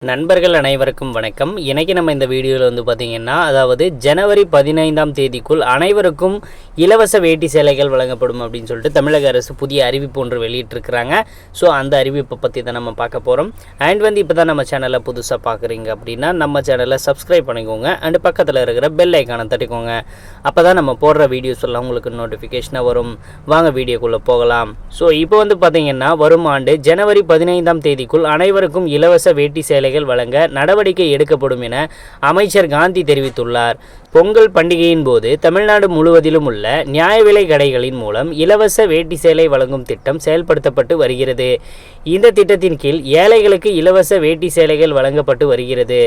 நண்பர்கள் அனைவருக்கும் வணக்கம். இன்றைக்கி நம்ம இந்த வீடியோவில் வந்து பார்த்திங்கன்னா, அதாவது ஜனவரி 15ஆம் தேதிக்குள் அனைவருக்கும் இலவச வேட்டி சேலைகள் வழங்கப்படும் அப்படின்னு சொல்லிட்டு தமிழக அரசு புதிய அறிவிப்பு ஒன்று வெளியிட்டிருக்கிறாங்க. ஸோ அந்த அறிவிப்பை பற்றி தான் நம்ம பார்க்க போகிறோம். அண்ட் வந்து இப்போ தான் நம்ம சேனலை புதுசாக பார்க்குறீங்க அப்படின்னா நம்ம சேனலை சப்ஸ்கிரைப் பண்ணிக்கோங்க. அண்டு பக்கத்தில் இருக்கிற பெல் ஐக்கானை தட்டிக்கோங்க. அப்போ தான் நம்ம போடுற வீடியோஸ் எல்லாம் உங்களுக்கு நோட்டிஃபிகேஷனாக வரும். வாங்க வீடியோக்குள்ளே போகலாம். ஸோ இப்போ வந்து பார்த்திங்கன்னா, வரும் ஆண்டு ஜனவரி 15ஆம் தேதிக்குள் அனைவருக்கும் இலவச வேட்டி சேலை வழங்க நடவடிக்கை எடுக்கப்படும் என அமைச்சர் காந்தி தெரிவித்துள்ளார். பொங்கல் பண்டிகையின் போது தமிழ்நாடு முழுவதிலும் உள்ள நியாய விலை கடைகளின் மூலம் இலவச வேட்டி சேலை வழங்கும் திட்டம் செயல்படுத்தப்பட்டு வருகிறது. இந்த திட்டத்தின் கீழ் ஏழைகளுக்கு இலவச வேட்டி சேலைகள் வழங்கப்பட்டு வருகிறது.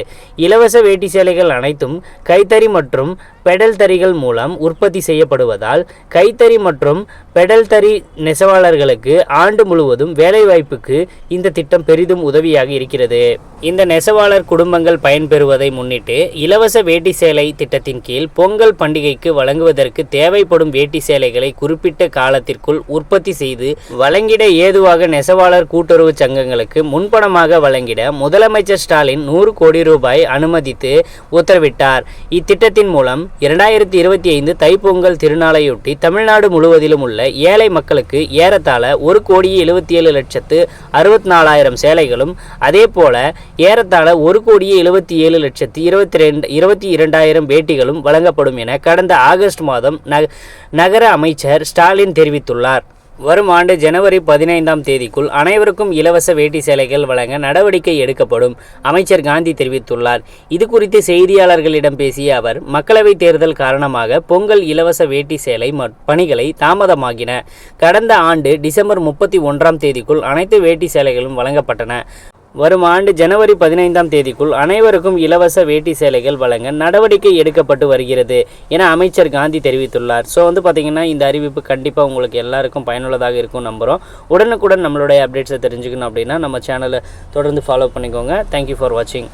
இலவச வேட்டி சேலைகள் அனைத்தும் கைத்தறி மற்றும் பெடல் தறிகள் மூலம் உற்பத்தி செய்யப்படுவதால் கைத்தறி மற்றும் பெடல் தறி நெசவாளர்களுக்கு ஆண்டு முழுவதும் வேலைவாய்ப்புக்கு இந்த திட்டம் பெரிதும் உதவியாக இருக்கிறது. இந்த நெசவாளர் குடும்பங்கள் பயன்பெறுவதை முன்னிட்டு இலவச வேட்டி சேலை திட்டத்தின் கீழ் பொங்கல் பண்டிகைக்கு வழங்குவதற்கு தேவைப்படும் வேட்டி சேலைகளை குறிப்பிட்ட காலத்திற்குள் உற்பத்தி செய்து வழங்கிட ஏதுவாக நெசவாளர் கூட்டுறவு சங்கங்களுக்கு முன்பணமாக வழங்கிட முதலமைச்சர் ஸ்டாலின் 100 கோடி ரூபாய் அனுமதித்து உத்தரவிட்டார். இத்திட்டத்தின் மூலம் 2025 தைப்பொங்கல் திருநாளையொட்டி தமிழ்நாடு முழுவதிலும் உள்ள ஏழை மக்களுக்கு ஏறத்தாழ 1,77,64,000 சேலைகளும் அதேபோல ஏறத்தாழ 1,77,22,000 வேட்டிகளும் வழங்கப்படும் என கடந்த ஆகஸ்ட் மாதம் நகர அமைச்சர் ஸ்டாலின் தெரிவித்துள்ளார். வரும் ஆண்டு ஜனவரி 15ஆம் தேதிக்குள் அனைவருக்கும் இலவச வேட்டி சேலைகள் வழங்க நடவடிக்கை எடுக்கப்படும் அமைச்சர் காந்தி தெரிவித்துள்ளார். இது குறித்து செய்தியாளர்களிடம் பேசிய அவர், மக்களவைத் தேர்தல் காரணமாக பொங்கல் இலவச வேட்டி சேலை பணிகளை தாமதமாகின. கடந்த ஆண்டு டிசம்பர் 31ஆம் தேதிக்குள் அனைத்து வேட்டி சேலைகளும் வழங்கப்பட்டன. வரும் ஆண்டு ஜனவரி 15ஆம் தேதிக்குள் அனைவருக்கும் இலவச வேட்டி சேலைகள் வழங்க நடவடிக்கை எடுக்கப்பட்டு வருகிறது என அமைச்சர் காந்தி தெரிவித்துள்ளார். ஸோ வந்து பார்த்திங்கன்னா, இந்த அறிவிப்பு கண்டிப்பாக உங்களுக்கு எல்லாருக்கும் பயனுள்ளதாக இருக்கும் நம்புகிறோம். உடனுக்குடன் நம்மளுடைய அப்டேட்ஸை தெரிஞ்சுக்கணும் அப்படின்னா நம்ம சேனலை தொடர்ந்து ஃபாலோ பண்ணிக்கோங்க. தேங்க்யூ ஃபார் வாட்சிங்.